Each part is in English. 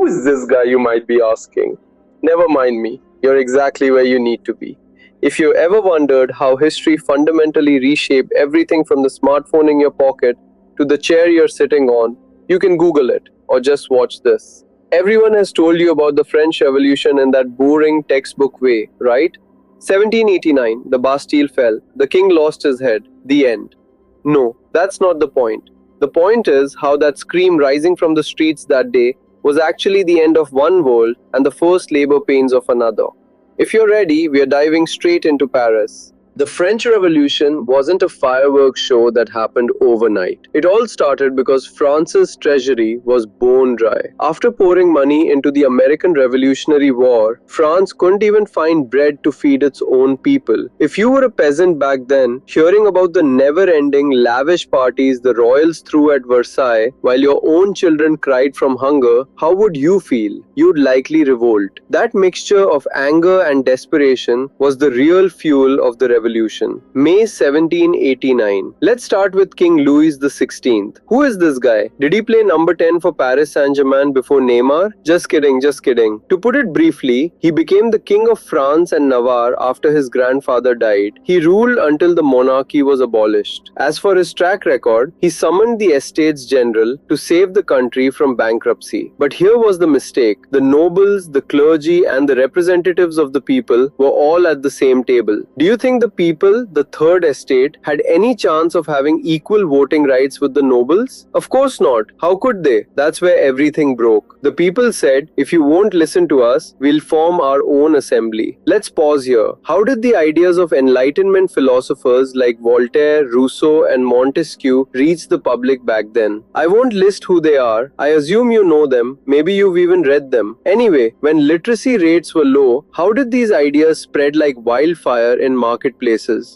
is this guy, you might be asking? Never mind me, you're exactly where you need to be. If you ever wondered how history fundamentally reshaped everything from the smartphone in your pocket to the chair you're sitting on, you can Google it or just watch this. Everyone has told you about the French Revolution in that boring textbook way, right? 1789, the Bastille fell, the king lost his head, the end. No, that's not the point. The point is how that scream rising from the streets that day was actually the end of one world and the first labor pains of another. If you're ready, we are diving straight into Paris. The French Revolution wasn't a fireworks show that happened overnight. It all started because France's treasury was bone dry. After pouring money into the American Revolutionary War, France couldn't even find bread to feed its own people. If you were a peasant back then, hearing about the never-ending lavish parties the royals threw at Versailles while your own children cried from hunger, how would you feel? You'd likely revolt. That mixture of anger and desperation was the real fuel of the revolution. May 1789. Let's start with King Louis XVI. Who is this guy? Did he play number 10 for Paris Saint-Germain before Neymar? Just kidding, just kidding. To put it briefly, he became the King of France and Navarre after his grandfather died. He ruled until the monarchy was abolished. As for his track record, he summoned the Estates General to save the country from bankruptcy. But here was the mistake. The nobles, the clergy, and the representatives of the people were all at the same table. Do you think the people, the Third Estate, had any chance of having equal voting rights with the nobles? Of course not. How could they? That's where everything broke. The people said, if you won't listen to us, we'll form our own assembly. Let's pause here. How did the ideas of Enlightenment philosophers like Voltaire, Rousseau, and Montesquieu reach the public back then? I won't list who they are. I assume you know them. Maybe you've even read them. Anyway, when literacy rates were low, how did these ideas spread like wildfire in marketplaces?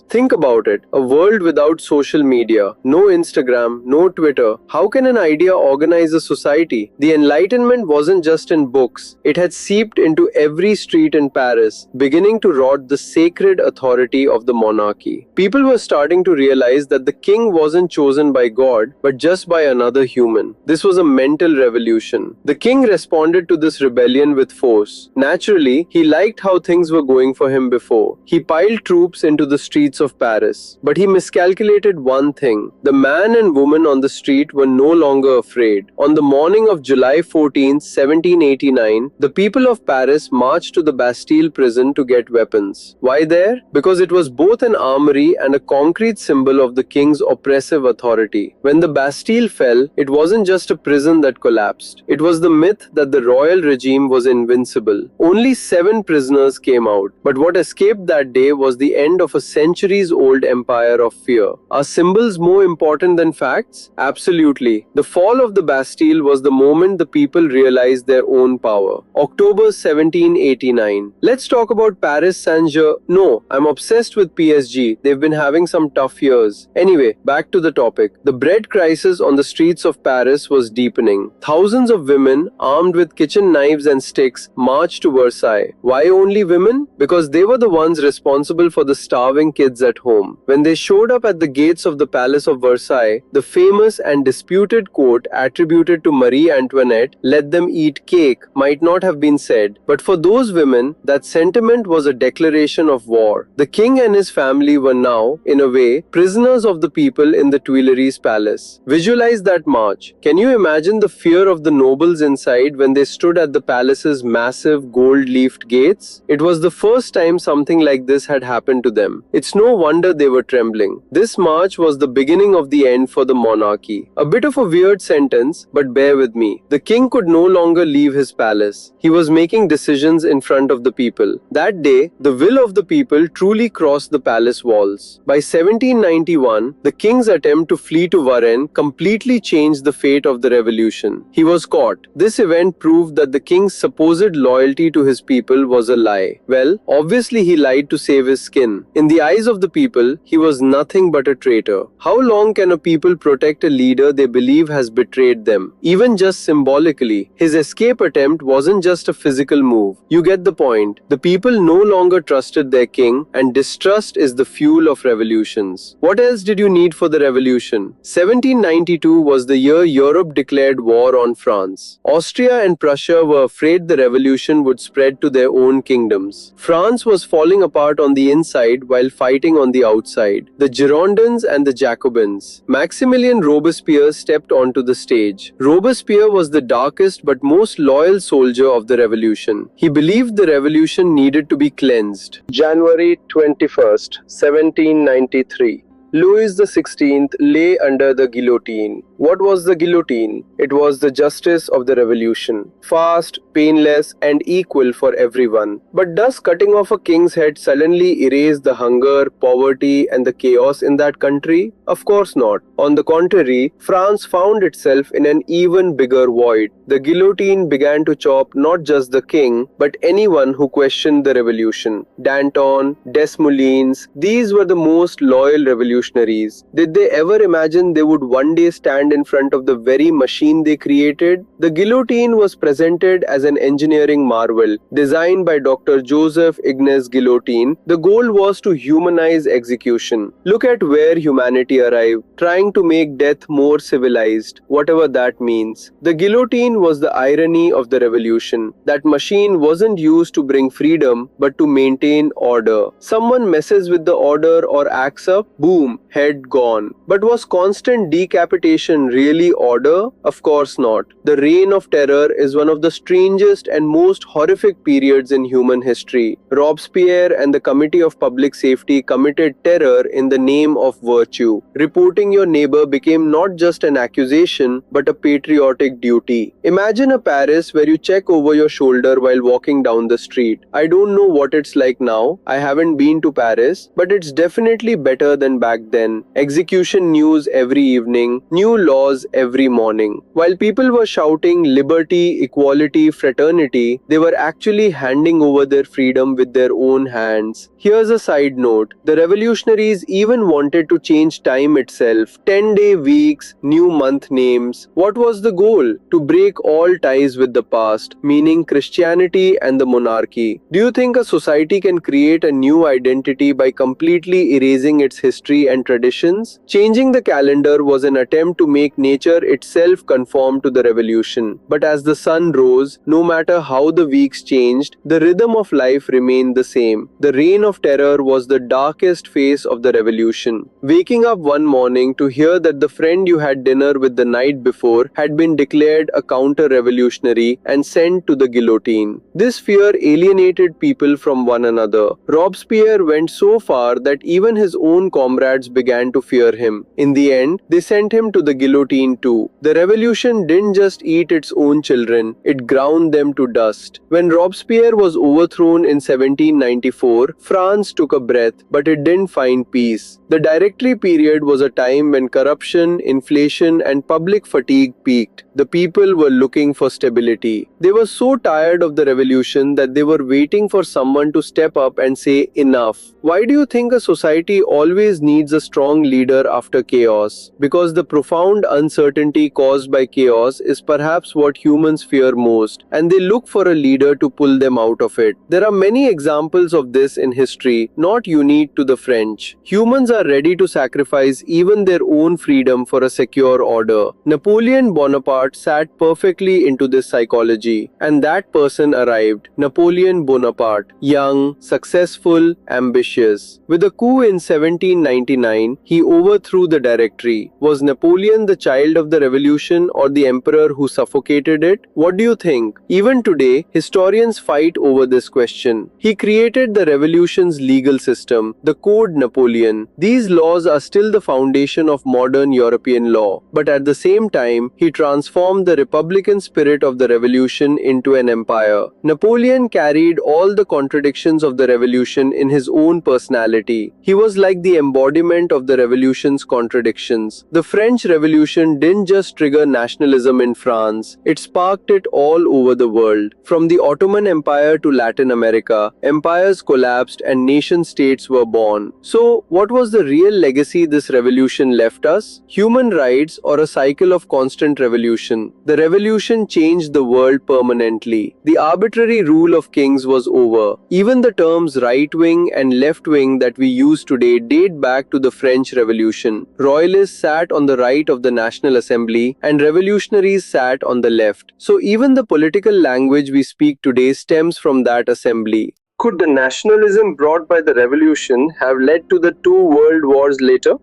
Think about it. A world without social media, no Instagram, no Twitter. How can an idea organize a society? The Enlightenment wasn't just in books. It had seeped into every street in Paris, beginning to rot the sacred authority of the monarchy. People were starting to realize that the king wasn't chosen by God, but just by another human. This was a mental revolution. The king responded to this rebellion with force. Naturally, he liked how things were going for him before. He piled troops into the streets of Paris. But he miscalculated one thing. The man and woman on the street were no longer afraid. On the morning of July 14, 1789, the people of Paris marched to the Bastille prison to get weapons. Why there? Because it was both an armory and a concrete symbol of the king's oppressive authority. When the Bastille fell, it wasn't just a prison that collapsed. It was the myth that the royal regime was invincible. Only 7 prisoners came out. But what escaped that day was the end of a centuries-old empire of fear. Are symbols more important than facts? Absolutely. The fall of the Bastille was the moment the people realized their own power. October 1789. Let's talk about Paris Saint-Germain. No, I'm obsessed with PSG. They've been having some tough years. Anyway, back to the topic. The bread crisis on the streets of Paris was deepening. Thousands of women, armed with kitchen knives and sticks, marched to Versailles. Why only women? Because they were the ones responsible for the starving kids at home. When they showed up at the gates of the Palace of Versailles, the famous and disputed quote attributed to Marie Antoinette, "Let them eat cake," might not have been said. But for those women, that sentiment was a declaration of war. The king and his family were now, in a way, prisoners of the people in the Tuileries Palace. Visualize that march. Can you imagine the fear of the nobles inside when they stood at the palace's massive gold-leafed gates? It was the first time something like this had happened to them. It's no wonder they were trembling. This march was the beginning of the end for the monarchy. A bit of a weird sentence, but bear with me. The king could no longer leave his palace. He was making decisions in front of the people. That day, the will of the people truly crossed the palace walls. By 1791, the king's attempt to flee to Varennes completely changed the fate of the revolution. He was caught. This event proved that the king's supposed loyalty to his people was a lie. Well, obviously he lied to save his skin. In the eyes of the people, he was nothing but a traitor. How long can a people protect a leader they believe has betrayed them? Even just symbolically, his escape attempt wasn't just a physical move. You get the point. The people no longer trusted their king, and distrust is the fuel of revolutions. What else did you need for the revolution? 1792 was the year Europe declared war on France. Austria and Prussia were afraid the revolution would spread to their own kingdoms. France was falling apart on the inside while fighting on the outside. The Girondins and the Jacobins. Maximilien Robespierre stepped onto the stage. Robespierre was the darkest but most loyal soldier of the revolution. He believed the revolution needed to be cleansed. January 21st, 1793. Louis XVI lay under the guillotine. What was the guillotine? It was the justice of the revolution. Fast, painless, and equal for everyone. But does cutting off a king's head suddenly erase the hunger, poverty, and the chaos in that country? Of course not. On the contrary, France found itself in an even bigger void. The guillotine began to chop not just the king, but anyone who questioned the revolution. Danton, Desmoulins, these were the most loyal revolutionaries. Did they ever imagine they would one day stand in front of the very machine they created? The guillotine was presented as an engineering marvel, designed by Dr. Joseph Ignace Guillotine. The goal was to humanize execution. Look at where humanity arrived, trying to make death more civilized, whatever that means. The guillotine was the irony of the revolution. That machine wasn't used to bring freedom, but to maintain order. Someone messes with the order or acts up, boom, head gone. But was constant decapitation really order? Of course not. The Reign of Terror is one of the strangest and most horrific periods in human history. Robespierre and the Committee of Public Safety committed terror in the name of virtue. Reporting your neighbor became not just an accusation, but a patriotic duty. Imagine a Paris where you check over your shoulder while walking down the street. I don't know what it's like now. I haven't been to Paris, but it's definitely better than back then. Execution news every evening, new laws every morning. While people were shouting liberty, equality, fraternity, they were actually handing over their freedom with their own hands. Here's a side note. The revolutionaries even wanted to change time itself. 10-day weeks, new month names. What was the goal? To break all ties with the past, meaning Christianity and the monarchy. Do you think a society can create a new identity by completely erasing its history and traditions? Changing the calendar was an attempt to make nature itself conform to the revolution. But as the sun rose, no matter how the weeks changed, the rhythm of life remained the same. The Reign of Terror was the darkest phase of the revolution. Waking up one morning to hear that the friend you had dinner with the night before had been declared a counter-revolutionary and sent to the guillotine. This fear alienated people from one another. Robespierre went so far that even his own comrades began to fear him. In the end, they sent him to the guillotine too. The revolution didn't just eat its own children, it ground them to dust. When Robespierre was overthrown in 1794, France took a breath, but it didn't find peace. The Directory period was a time when corruption, inflation, and public fatigue peaked. The people were looking for stability. They were so tired of the revolution that they were waiting for someone to step up and say enough. Why do you think a society always needs a strong leader after chaos? Because the profound uncertainty caused by chaos is perhaps what humans fear most, and they look for a leader to pull them out of it. There are many examples of this in history, not unique to the French. Humans are ready to sacrifice even their own freedom for a secure order. Napoleon Bonaparte sat perfectly into this psychology, and that person arrived. Napoleon Bonaparte, young, successful, ambitious. With a coup in 1799, he overthrew the Directory. Was Napoleon the child of the revolution or the emperor who suffocated it? What do you think? Even today, historians fight over this question. He created the revolution's legal system, the Code Napoleon. These laws are still the foundation of modern European law. But at the same time, he transformed the republican spirit of the revolution into an empire. Napoleon carried all the contradictions of the revolution in his own personality. He was like the embodiment embodiment of the revolution's contradictions. The French Revolution didn't just trigger nationalism in France, it sparked it all over the world. From the Ottoman Empire to Latin America, empires collapsed and nation-states were born. So, what was the real legacy this revolution left us? Human rights or a cycle of constant revolution? The revolution changed the world permanently. The arbitrary rule of kings was over. Even the terms right-wing and left-wing that we use today date back to the French Revolution. Royalists sat on the right of the National Assembly and revolutionaries sat on the left. So even the political language we speak today stems from that assembly. Could the nationalism brought by the revolution have led to the two world wars later?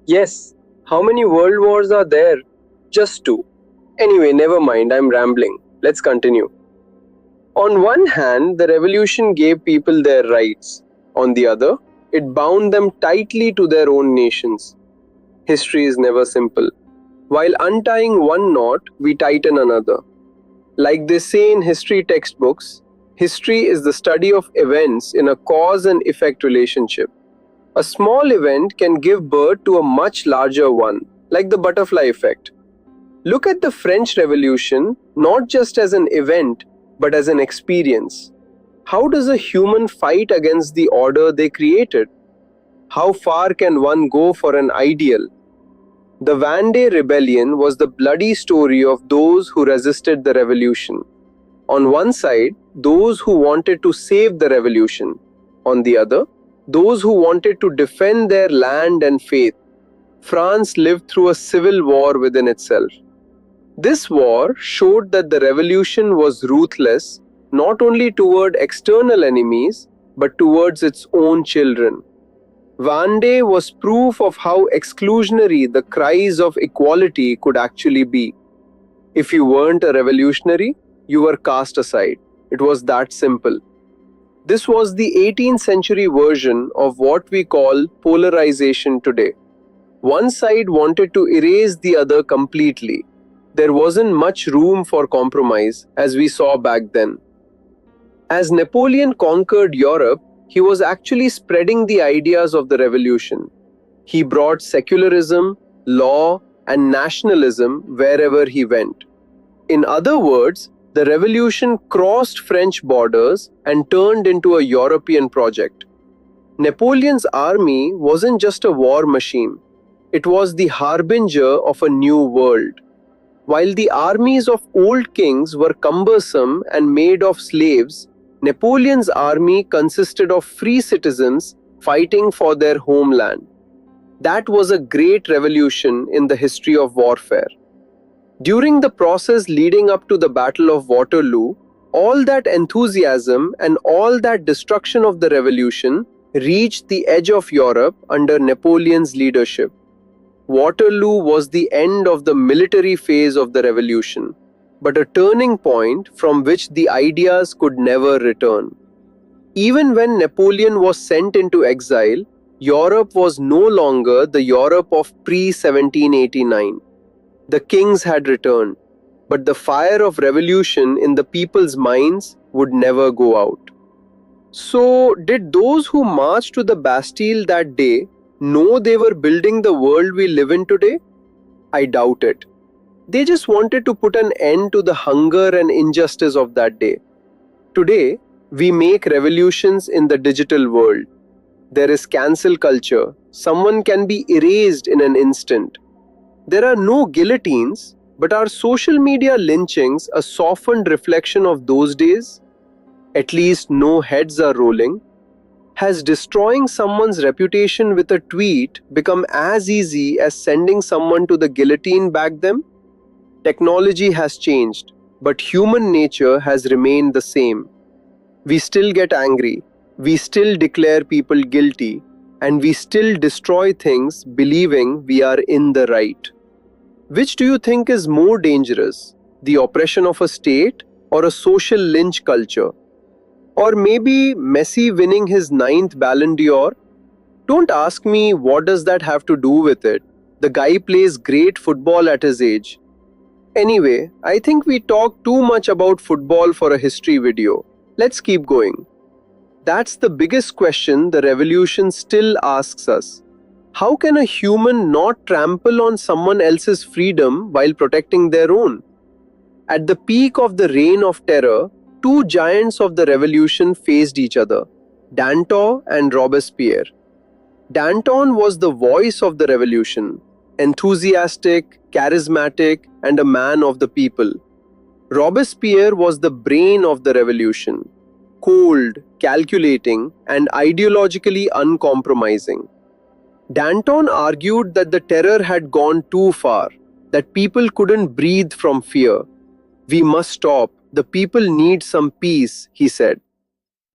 Yes. How many world wars are there? Just two. Anyway, never mind, I'm rambling. Let's continue. On one hand, the revolution gave people their rights. On the other, it bound them tightly to their own nations. History is never simple. While untying one knot, we tighten another. Like they say in history textbooks, history is the study of events in a cause and effect relationship. A small event can give birth to a much larger one, like the butterfly effect. Look at the French Revolution not just as an event, but as an experience. How does a human fight against the order they created? How far can one go for an ideal? The Vendée Rebellion was the bloody story of those who resisted the revolution. On one side, those who wanted to save the revolution. On the other, those who wanted to defend their land and faith. France lived through a civil war within itself. This war showed that the revolution was ruthless not only toward external enemies but towards its own children. Vendée was proof of how exclusionary the cries of equality could actually be. If you weren't a revolutionary, you were cast aside. It was that simple. This was the 18th century version of what we call polarization today. One side wanted to erase the other completely. There wasn't much room for compromise, as we saw back then. As Napoleon conquered Europe, he was actually spreading the ideas of the revolution. He brought secularism, law, and nationalism wherever he went. In other words, the revolution crossed French borders and turned into a European project. Napoleon's army wasn't just a war machine. It was the harbinger of a new world. While the armies of old kings were cumbersome and made of slaves, Napoleon's army consisted of free citizens fighting for their homeland. That was a great revolution in the history of warfare. During the process leading up to the Battle of Waterloo, all that enthusiasm and all that destruction of the revolution reached the edge of Europe under Napoleon's leadership. Waterloo was the end of the military phase of the revolution, but a turning point from which the ideas could never return. Even when Napoleon was sent into exile, Europe was no longer the Europe of pre-1789. The kings had returned, but the fire of revolution in the people's minds would never go out. So, did those who marched to the Bastille that day know they were building the world we live in today? I doubt it. They just wanted to put an end to the hunger and injustice of that day. Today, we make revolutions in the digital world. There is cancel culture. Someone can be erased in an instant. There are no guillotines, but are social media lynchings a softened reflection of those days? At least no heads are rolling. Has destroying someone's reputation with a tweet become as easy as sending someone to the guillotine back then? Technology has changed, but human nature has remained the same. We still get angry, we still declare people guilty, and we still destroy things believing we are in the right. Which do you think is more dangerous, the oppression of a state or a social lynch culture? Or maybe Messi winning his 9th Ballon d'Or? Don't ask me what does that have to do with it. The guy plays great football at his age. Anyway, I think we talked too much about football for a history video. Let's keep going. That's the biggest question the revolution still asks us. How can a human not trample on someone else's freedom while protecting their own? At the peak of the reign of terror, two giants of the revolution faced each other, Danton and Robespierre. Danton was the voice of the revolution, enthusiastic, charismatic, and a man of the people. Robespierre was the brain of the revolution, cold, calculating, and ideologically uncompromising. Danton argued that the terror had gone too far, that people couldn't breathe from fear. "We must stop. The people need some peace," he said.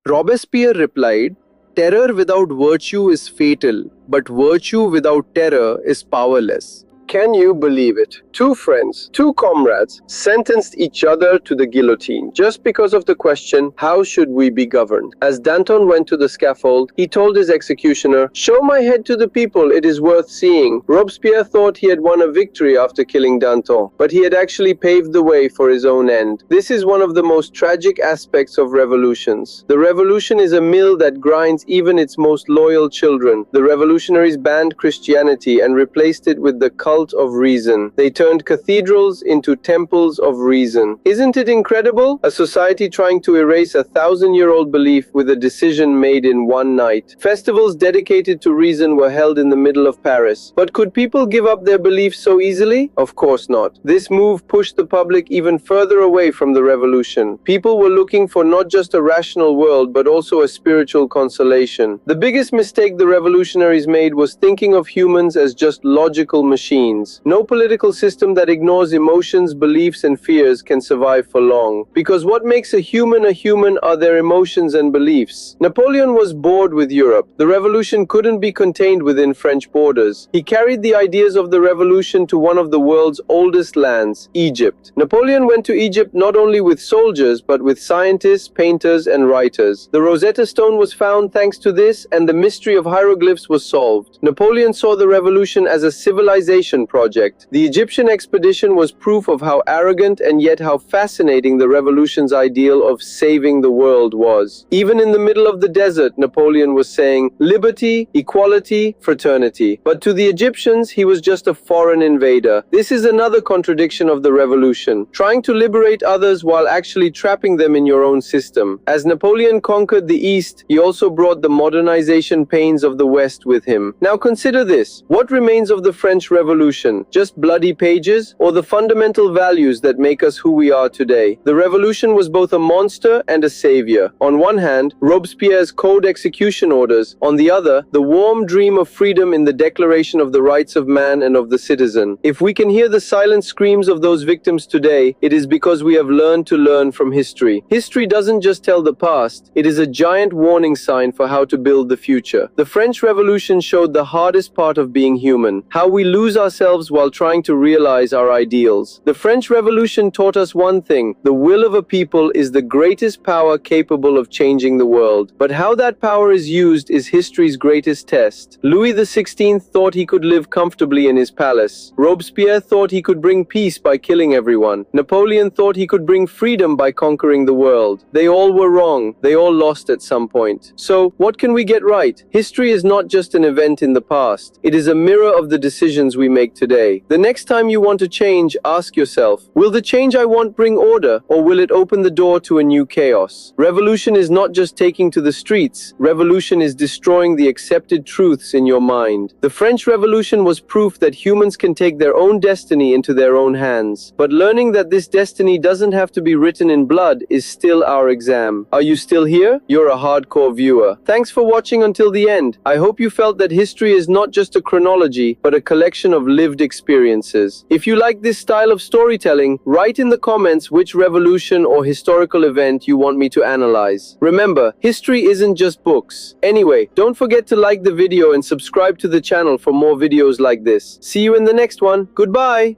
Robespierre replied, "Terror without virtue is fatal, but virtue without terror is powerless." Can you believe it? Two friends, two comrades, sentenced each other to the guillotine just because of the question, how should we be governed? As Danton went to the scaffold, he told his executioner, "Show my head to the people, it is worth seeing." Robespierre thought he had won a victory after killing Danton, but he had actually paved the way for his own end. This is one of the most tragic aspects of revolutions. The revolution is a mill that grinds even its most loyal children. The revolutionaries banned Christianity and replaced it with the cult of reason. They turned cathedrals into temples of reason. Isn't it incredible? A society trying to erase a 1,000-year-old belief with a decision made in one night. Festivals dedicated to reason were held in the middle of Paris. But could people give up their beliefs so easily? Of course not. This move pushed the public even further away from the revolution. People were looking for not just a rational world, but also a spiritual consolation. The biggest mistake the revolutionaries made was thinking of humans as just logical machines. No political system that ignores emotions, beliefs, and fears can survive for long. Because what makes a human are their emotions and beliefs. Napoleon was bored with Europe. The revolution couldn't be contained within French borders. He carried the ideas of the revolution to one of the world's oldest lands, Egypt. Napoleon went to Egypt not only with soldiers, but with scientists, painters, and writers. The Rosetta Stone was found thanks to this, and the mystery of hieroglyphs was solved. Napoleon saw the revolution as a civilization project. The Egyptian expedition was proof of how arrogant and yet how fascinating the revolution's ideal of saving the world was. Even in the middle of the desert, Napoleon was saying liberty, equality, fraternity. But to the Egyptians, he was just a foreign invader. This is another contradiction of the revolution, trying to liberate others while actually trapping them in your own system. As Napoleon conquered the East, he also brought the modernization pains of the West with him. Now consider this. What remains of the French Revolution? Just bloody pages, or the fundamental values that make us who we are today? The revolution was both a monster and a savior. On one hand, Robespierre's cold execution orders. On the other, the warm dream of freedom in the Declaration of the Rights of Man and of the Citizen. If we can hear the silent screams of those victims today, it is because we have learned to learn from history. History doesn't just tell the past, it is a giant warning sign for how to build the future. The French Revolution showed the hardest part of being human, how we lose ourselves while trying to realize our ideals. The French Revolution taught us one thing: the will of a people is the greatest power capable of changing the world. But how that power is used is history's greatest test. Louis XVI thought he could live comfortably in his palace. Robespierre thought he could bring peace by killing everyone. Napoleon thought he could bring freedom by conquering the world. They all were wrong. They all lost at some point. So, what can we get right? History is not just an event in the past. It is a mirror of the decisions we make today. The next time you want to change, ask yourself, will the change I want bring order, or will it open the door to a new chaos? Revolution is not just taking to the streets. Revolution is destroying the accepted truths in your mind. The French Revolution was proof that humans can take their own destiny into their own hands. But learning that this destiny doesn't have to be written in blood is still our exam. Are you still here? You're a hardcore viewer. Thanks for watching until the end. I hope you felt that history is not just a chronology, but a collection of lived experiences. If you like this style of storytelling, write in the comments which revolution or historical event you want me to analyze. Remember, history isn't just books. Anyway, don't forget to like the video and subscribe to the channel for more videos like this. See you in the next one. Goodbye!